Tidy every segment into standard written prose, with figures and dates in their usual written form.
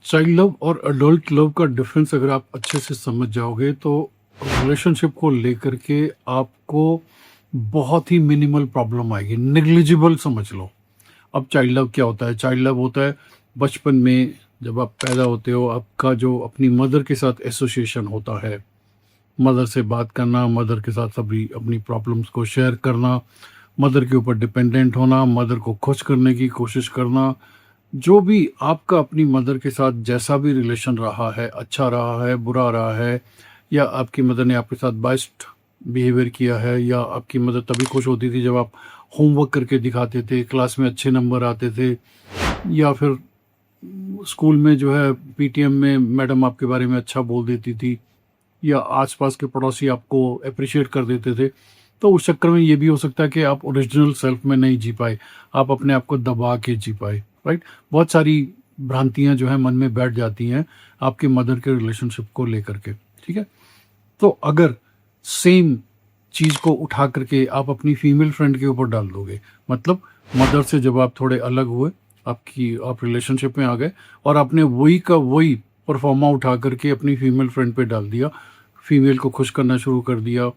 Child love और adult love का difference अगर आप अच्छे से समझ जाओगे तो रिलेशनशिप को लेकर के आपको बहुत ही मिनिमल प्रॉब्लम आएगी, नेग्लिजिबल समझ लो। अब चाइल्ड लव क्या होता है? चाइल्ड लव होता है बचपन में जब आप पैदा होते हो, आपका जो अपनी मदर के साथ एसोसिएशन होता है, मदर से बात करना, मदर के साथ सभी अपनी प्रॉब्लम्स को शेयर करना, मदर के ऊपर डिपेंडेंट होना, मदर को खुश करने की कोशिश करना। जो भी आपका अपनी मदर के साथ जैसा भी रिलेशन रहा है, अच्छा रहा है, बुरा रहा है, या आपकी मदर ने आपके साथ बाइस्ड बिहेवियर किया है, या आपकी मदर तभी खुश होती थी जब आप होमवर्क करके दिखाते थे, क्लास में अच्छे नंबर आते थे, या फिर स्कूल में जो है पीटीएम में मैडम आपके बारे में अच्छा बोल देती थी, या आसपास के पड़ोसी आपको अप्रिशिएट कर देते थे। तो उस चक्कर में ये भी हो सकता है कि आप ओरिजिनल सेल्फ में नहीं जी पाए, आप अपने आप को दबा के जी पाए, राइट? बहुत सारी भ्रांतियां जो है मन में बैठ जाती हैं आपके मदर के रिलेशनशिप को लेकर के, ठीक है? तो अगर सेम चीज़ को उठा करके आप अपनी फीमेल फ्रेंड के ऊपर डाल दोगे, मतलब मदर से जब आप थोड़े अलग हुए, आप रिलेशनशिप में आ गए, और आपने वही का वही परफॉर्मा उठा करके अपनी फीमेल फ्रेंड पे डाल दिया, फीमेल को खुश करना शुरू कर दिया,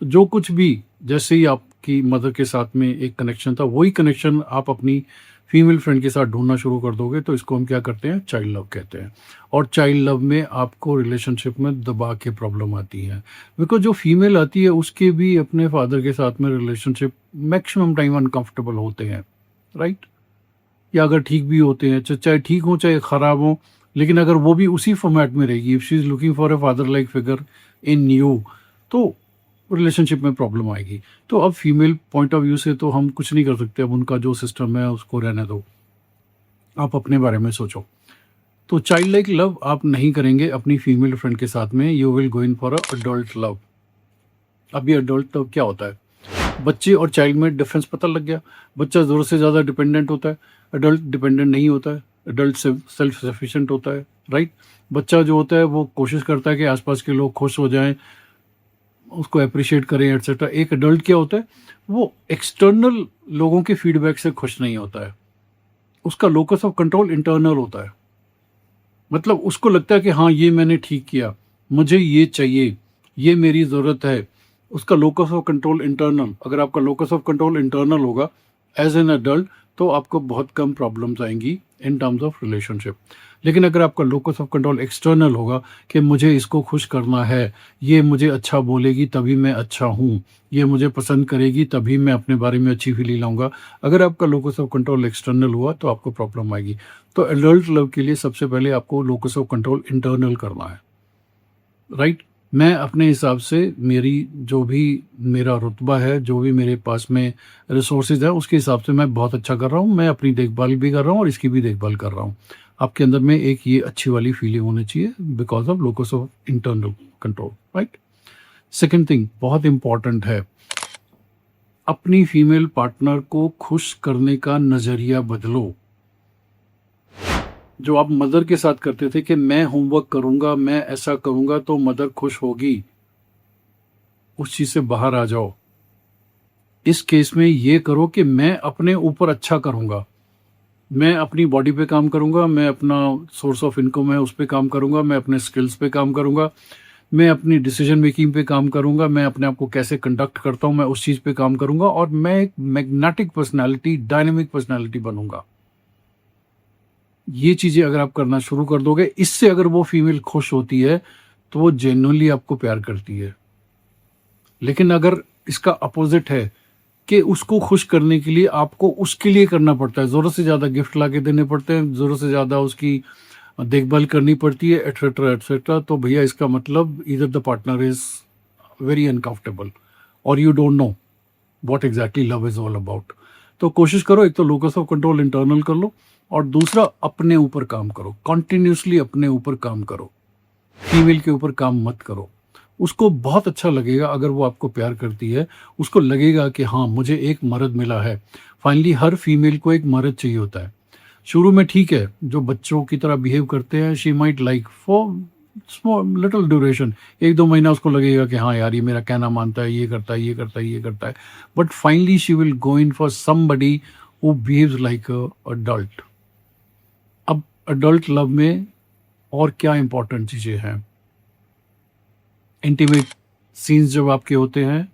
जो कुछ भी, जैसे ही आपकी मदर के साथ में एक कनेक्शन था, वही कनेक्शन आप अपनी फीमेल फ्रेंड के साथ ढूंढना शुरू कर दोगे, तो इसको हम क्या करते हैं? चाइल्ड लव कहते हैं। और चाइल्ड लव में आपको रिलेशनशिप में दबा के प्रॉब्लम आती है, बिकॉज जो फीमेल आती है उसके भी अपने फादर के साथ में रिलेशनशिप मैक्सिमम टाइम अनकंफर्टेबल होते हैं, राइट? या अगर ठीक भी होते हैं, चाहे ठीक हो चाहे खराब हो, लेकिन अगर वो भी उसी फॉर्मेट में रहेगी, if she is looking for a father like figure in you, तो रिलेशनशिप में प्रॉब्लम आएगी। तो अब फीमेल पॉइंट ऑफ व्यू से तो हम कुछ नहीं कर सकते, अब उनका जो सिस्टम है उसको रहने दो, आप अपने बारे में सोचो। तो चाइल्ड लाइक लव आप नहीं करेंगे अपनी फीमेल फ्रेंड के साथ में, you will go in for a adult love. अब ये अडल्ट लव क्या होता है? बच्चे और चाइल्ड में डिफरेंस पता लग गया। बच्चा ज़रूरत से ज़्यादा डिपेंडेंट होता है, अडल्ट डिपेंडेंट नहीं होता है, अडल्ट सेल्फ सफिशिएंट होता है, राइट? बच्चा जो होता है वो कोशिश करता है कि आसपास के लोग खुश हो जाएं, उसको अप्रिशिएट करें, एटसेट्रा। एक एडल्ट क्या होता है? वो एक्सटर्नल लोगों के फीडबैक से खुश नहीं होता है, उसका लोकस ऑफ कंट्रोल इंटरनल होता है। मतलब उसको लगता है कि हाँ ये मैंने ठीक किया, मुझे ये चाहिए, ये मेरी ज़रूरत है। उसका लोकस ऑफ कंट्रोल इंटरनल। अगर आपका लोकस ऑफ कंट्रोल इंटरनल होगा एज एन अडल्ट, तो आपको बहुत कम प्रॉब्लम्स आएंगी इन टर्म्स ऑफ रिलेशनशिप। लेकिन अगर आपका लोकस ऑफ कंट्रोल एक्सटर्नल होगा कि मुझे इसको खुश करना है, ये मुझे अच्छा बोलेगी तभी मैं अच्छा हूँ, ये मुझे पसंद करेगी तभी मैं अपने बारे में अच्छी फीलिंग लाऊंगा, अगर आपका लोकस ऑफ कंट्रोल एक्सटर्नल हुआ तो आपको प्रॉब्लम आएगी। तो एडल्ट लव के लिए सबसे पहले आपको लोकस ऑफ कंट्रोल इंटरनल करना है, राइट? मैं अपने हिसाब से, मेरी जो भी मेरा रुतबा है, जो भी मेरे पास में रिसोर्सेज है, उसके हिसाब से मैं बहुत अच्छा कर रहा हूँ। मैं अपनी देखभाल भी कर रहा हूँ और इसकी भी देखभाल कर रहा हूँ। आपके अंदर में एक ये अच्छी वाली फीलिंग होनी चाहिए because of locus of internal control, right? Second thing बहुत इंपॉर्टेंट है, अपनी फीमेल पार्टनर को खुश करने का नज़रिया बदलो। जो आप मदर के साथ करते थे कि मैं होमवर्क करूंगा, मैं ऐसा करूंगा तो मदर खुश होगी, उस चीज से बाहर आ जाओ। इस केस में ये करो कि मैं अपने ऊपर अच्छा करूंगा, मैं अपनी बॉडी पे काम करूंगा, मैं अपना सोर्स ऑफ इनकम है उस पे काम करूंगा, मैं अपने स्किल्स पे काम करूंगा, मैं अपनी डिसीजन मेकिंग पे काम करूंगा, मैं अपने आप को कैसे कंडक्ट करता हूं मैं उस चीज पे काम करूंगा, और मैं एक मैग्नेटिक पर्सनैलिटी, डायनेमिक पर्सनैलिटी बनूंगा। ये चीजें अगर आप करना शुरू कर दोगे, इससे अगर वो फीमेल खुश होती है तो वो जेन्युइनली आपको प्यार करती है। लेकिन अगर इसका अपोजिट है कि उसको खुश करने के लिए आपको उसके लिए करना पड़ता है, जरूरत से ज्यादा गिफ्ट ला के देने पड़ते हैं, जरूरत से ज्यादा उसकी देखभाल करनी पड़ती है, एटसेट्रा एटसेट्रा, तो भैया इसका मतलब इधर the partner is very uncomfortable और you don't know what exactly love is all about. तो कोशिश करो, एक तो लोकस ऑफ कंट्रोल इंटरनल कर लो, और दूसरा अपने ऊपर काम करो, कॉन्टिन्यूसली अपने ऊपर काम करो, फीमेल के ऊपर काम मत करो। उसको बहुत अच्छा लगेगा अगर वो आपको प्यार करती है, उसको लगेगा कि हाँ मुझे एक मर्द मिला है। फाइनली हर फीमेल को एक मर्द चाहिए होता है। शुरू में ठीक है, जो बच्चों की तरह बिहेव करते हैं, she might like for small little duration, एक दो महीना उसको लगेगा कि हाँ यार ये मेरा कहना मानता है, ये करता है, ये करता है, ये करता है, but finally she will go in for somebody who behaves like a adult. अब अडल्ट लव में और क्या इंपॉर्टेंट चीज़ें हैं। इंटीमेट सीन्स जब आपके होते हैं,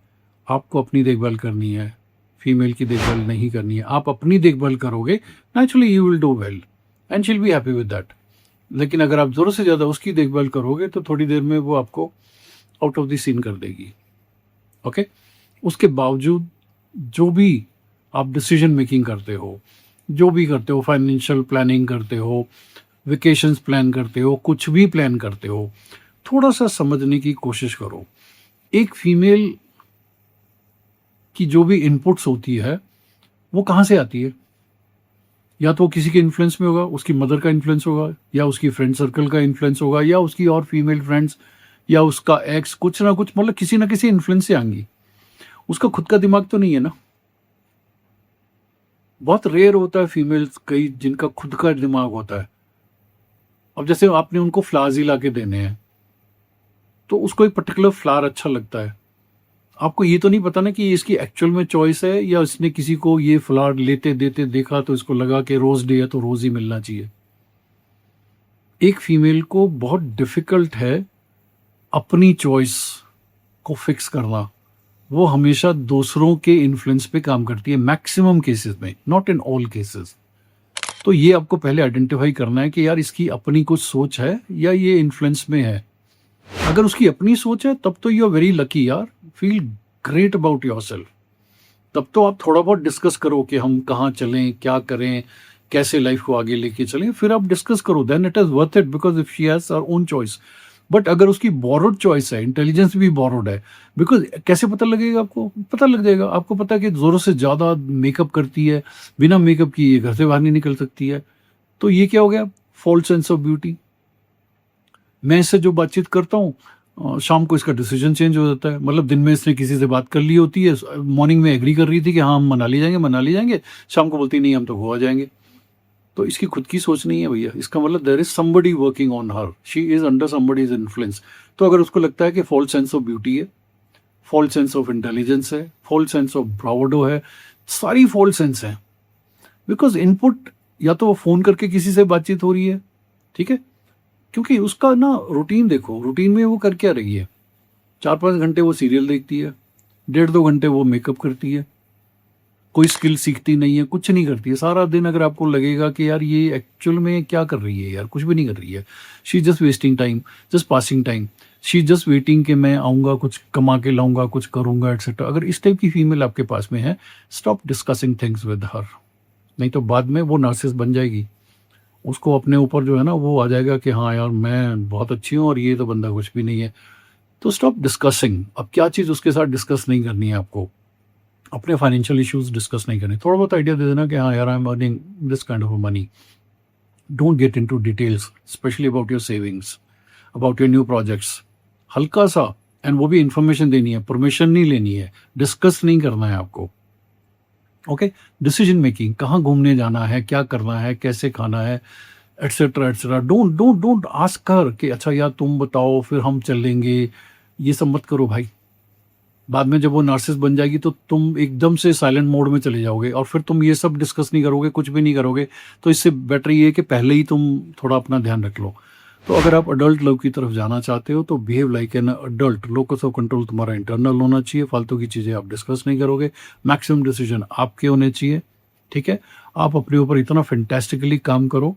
आपको अपनी देखभाल करनी है, फीमेल की देखभाल नहीं करनी है। आप अपनी देखभाल करोगे, naturally you will do well and she will be happy with that. लेकिन अगर आप ज़रूरत से ज़्यादा उसकी देखभाल करोगे तो थोड़ी देर में वो आपको आउट ऑफ द सीन कर देगी। ओके, उसके बावजूद जो भी आप डिसीजन मेकिंग करते हो, जो भी करते हो, फाइनेंशियल प्लानिंग करते हो, वेकेशंस प्लान करते हो, कुछ भी प्लान करते हो, थोड़ा सा समझने की कोशिश करो। एक फीमेल की जो भी इनपुट्स होती है वो कहाँ से आती है? या तो किसी के इन्फ्लुएंस में होगा, उसकी मदर का इन्फ्लुएंस होगा, या उसकी फ्रेंड सर्कल का इन्फ्लुएंस होगा, या उसकी और फीमेल फ्रेंड्स, या उसका एक्स, कुछ ना कुछ, मतलब किसी ना किसी इन्फ्लुएंस से आएंगी। उसका खुद का दिमाग तो नहीं है ना। बहुत रेयर होता है फीमेल्स कई जिनका खुद का दिमाग होता है। अब जैसे आपने उनको फ्लावर्स ही ला के देने हैं, तो उसको एक पर्टिकुलर फ्लावर अच्छा लगता है। आपको ये तो नहीं पता ना कि ये इसकी एक्चुअल में चॉइस है, या इसने किसी को ये फ्लावर लेते देते देखा तो इसको लगा कि रोज डे है तो रोज ही मिलना चाहिए। एक फीमेल को बहुत डिफिकल्ट है अपनी चॉइस को फिक्स करना। वो हमेशा दूसरों के इन्फ्लुएंस पे काम करती है, मैक्सिमम केसेस में, नॉट इन ऑल केसेस। तो ये आपको पहले आइडेंटिफाई करना है कि यार इसकी अपनी कुछ सोच है या ये इन्फ्लुएंस में है। अगर उसकी अपनी सोच है तब तो यू आर वेरी लकी यार, फील ग्रेट अबाउट योरसेल्फ। तब तो आप थोड़ा बहुत डिस्कस करो कि हम कहाँ चलें, क्या करें, कैसे लाइफ को आगे लेके चलें, फिर आप डिस्कस करो, then it is worth it because if she has her own choice. But अगर उसकी बोरोड चॉइस है, इंटेलिजेंस भी बोरोड है, बिकॉज कैसे पता लगेगा आपको? पता लग जाएगा आपको, पता है कि जोरों से ज़्यादा मेकअप करती है, बिना मेकअप किए घर से बाहर नहीं निकल सकती है। तो ये क्या हो गया? False sense of beauty. मैं इससे जो बातचीत करता हूँ, शाम को इसका डिसीजन चेंज हो जाता है। मतलब दिन में इसने किसी से बात कर ली होती है, मॉर्निंग में एग्री कर रही थी कि हाँ हम मनाली जाएंगे, मनाली जाएंगे, शाम को बोलती नहीं हम तो गोवा जाएंगे। तो इसकी खुद की सोच नहीं है भैया, इसका मतलब there is somebody working on her, she is under somebody's influence. तो अगर उसको लगता है कि फॉल्स सेंस ऑफ ब्यूटी है, फॉल्स सेंस ऑफ इंटेलिजेंस है, फॉल्स सेंस ऑफ ब्रावडो है, सारी फॉल्स सेंस है। बिकॉज इनपुट, या तो वो फोन करके किसी से बातचीत हो रही है, ठीक है, क्योंकि उसका ना रूटीन देखो, रूटीन में वो कर क्या रही है? 4-5 घंटे वो सीरियल देखती है, 1.5-2 घंटे वो मेकअप करती है, कोई स्किल सीखती नहीं है, कुछ नहीं करती है सारा दिन। अगर आपको लगेगा कि यार ये एक्चुअल में क्या कर रही है यार, कुछ भी नहीं कर रही है, she just wasting time, just passing time, she just waiting कि मैं आऊँगा, कुछ कमा के लाऊंगा, कुछ करूँगा एटसेट्रा। अगर इस टाइप की फीमेल आपके पास में है, stop discussing things with her, नहीं तो बाद में वो नार्सिसिस्ट बन जाएगी। उसको अपने ऊपर जो है ना वो आ जाएगा कि हाँ यार मैं बहुत अच्छी हूँ और ये तो बंदा कुछ भी नहीं है। तो स्टॉप डिस्कसिंग। अब क्या चीज़ उसके साथ डिस्कस नहीं करनी है आपको? अपने फाइनेंशियल इश्यूज डिस्कस नहीं करने, थोड़ा बहुत आइडिया दे देना कि हाँ यार I am earning this kind of money. Don't get into details, specially about your savings, about your new projects. हल्का सा, एंड वो भी इंफॉर्मेशन देनी है, परमिशन नहीं लेनी है, डिस्कस नहीं करना है आपको। ओके, डिसीजन मेकिंग, कहाँ घूमने जाना है, क्या करना है, कैसे खाना है, etcetera etcetera. Don't don't don't ask कर कि अच्छा यार तुम बताओ फिर हम चलेंगे, ये सब मत करो भाई। बाद में जब वो नार्सिस बन जाएगी तो तुम एकदम से साइलेंट मोड में चले जाओगे और फिर तुम ये सब डिस्कस नहीं करोगे, कुछ भी नहीं करोगे। तो इससे बेटर ये है कि पहले ही तुम थोड़ा अपना ध्यान रख लो। तो अगर आप अडल्ट लव की तरफ जाना चाहते हो तो behave like an adult. Locus of control तुम्हारा इंटरनल होना चाहिए, फालतू की चीज़ें आप डिस्कस नहीं करोगे, मैक्सिमम डिसीजन आपके होने चाहिए, ठीक है। आप अपने ऊपर इतना फैंटास्टिकली काम करो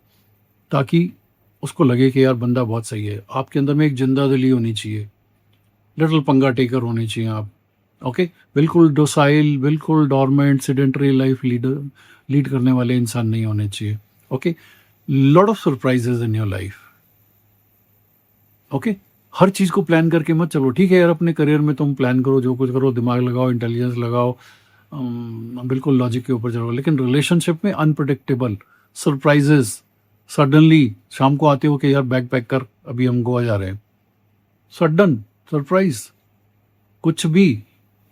ताकि उसको लगे कि यार बंदा बहुत सही है। आपके अंदर में एक जिंदा दिली होनी चाहिए, लिटिल पंगा टेकर होने चाहिए आप। ओके, बिल्कुल डोसाइल, बिल्कुल डॉर्मेंट सेडेंटरी लाइफ लीड करने वाले इंसान नहीं होने चाहिए। Okay, lot of surprises in your life. Okay, हर चीज़ को प्लान करके मत चलो, ठीक है यार अपने करियर में तुम प्लान करो, जो कुछ करो, दिमाग लगाओ, इंटेलिजेंस लगाओ, बिल्कुल लॉजिक के ऊपर चलो। लेकिन रिलेशनशिप में अनप्रडिक्टेबल सरप्राइजेज, सडनली शाम को आते हो कि यार बैग पैक कर अभी हम गोवा जा रहे हैं, सडन सरप्राइज। कुछ भी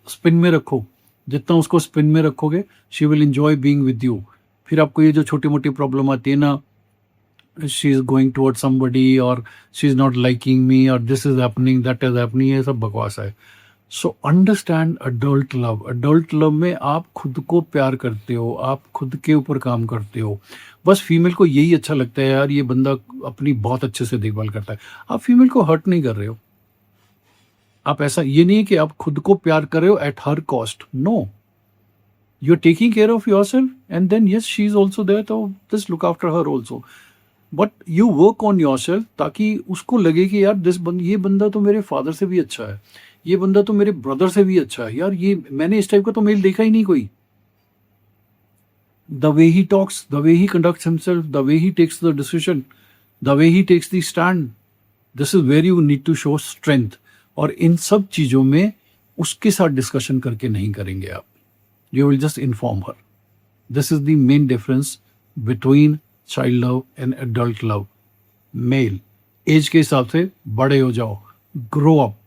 स्पिन में रखो, जितना उसको स्पिन में रखोगे she will enjoy being with you. फिर आपको ये जो छोटी मोटी प्रॉब्लम आती है ना, she is going toward somebody और she is not liking me और this is happening that is happening, ये सब बकवास है। So understand adult love. Adult love में आप खुद को प्यार करते हो, आप खुद के ऊपर काम करते हो, बस फीमेल को यही अच्छा लगता है, यार ये बंदा अपनी बहुत अच्छे से देखभाल करता है। आप फीमेल को हर्ट नहीं कर रहे हो। आप ऐसा ये नहीं है कि आप खुद को प्यार कर रहे हो एट हर cost. No, you are taking care of yourself and then yes she is also there, तो just look after her also. But you work on yourself ताकि उसको लगे कि यार ये बंदा तो मेरे फादर से भी अच्छा है, ये बंदा तो मेरे ब्रदर से भी अच्छा है, यार ये मैंने इस टाइप का तो मेल देखा ही नहीं कोई। The way he talks, the way he conducts himself, the way he takes the decision, the way he takes the stand, this is where you need to show strength. और इन सब चीज़ों में उसके साथ डिस्कशन करके नहीं करेंगे आप, you will just inform her. This is the main difference between child love and adult love. Male, age के हिसाब से बड़े हो जाओ, grow up,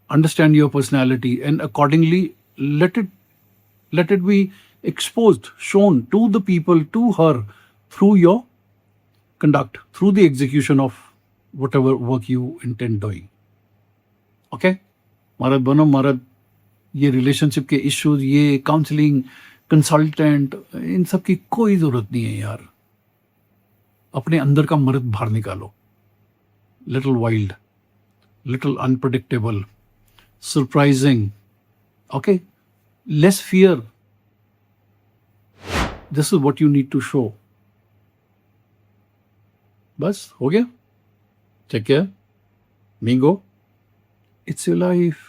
understand your personality and accordingly let it be exposed, shown to the people, to her, through your conduct, through the execution of whatever work you intend doing. Okay? मर्द बनो मर्द। ये रिलेशनशिप के issues, ये counselling, consultant, इन सब की कोई ज़रूरत नहीं है यार। अपने अंदर का मर्द बाहर निकालो। Little wild, little unpredictable, surprising, okay, less fear. This is what you need to show. बस हो गया। Take care. Mingo. It's your life.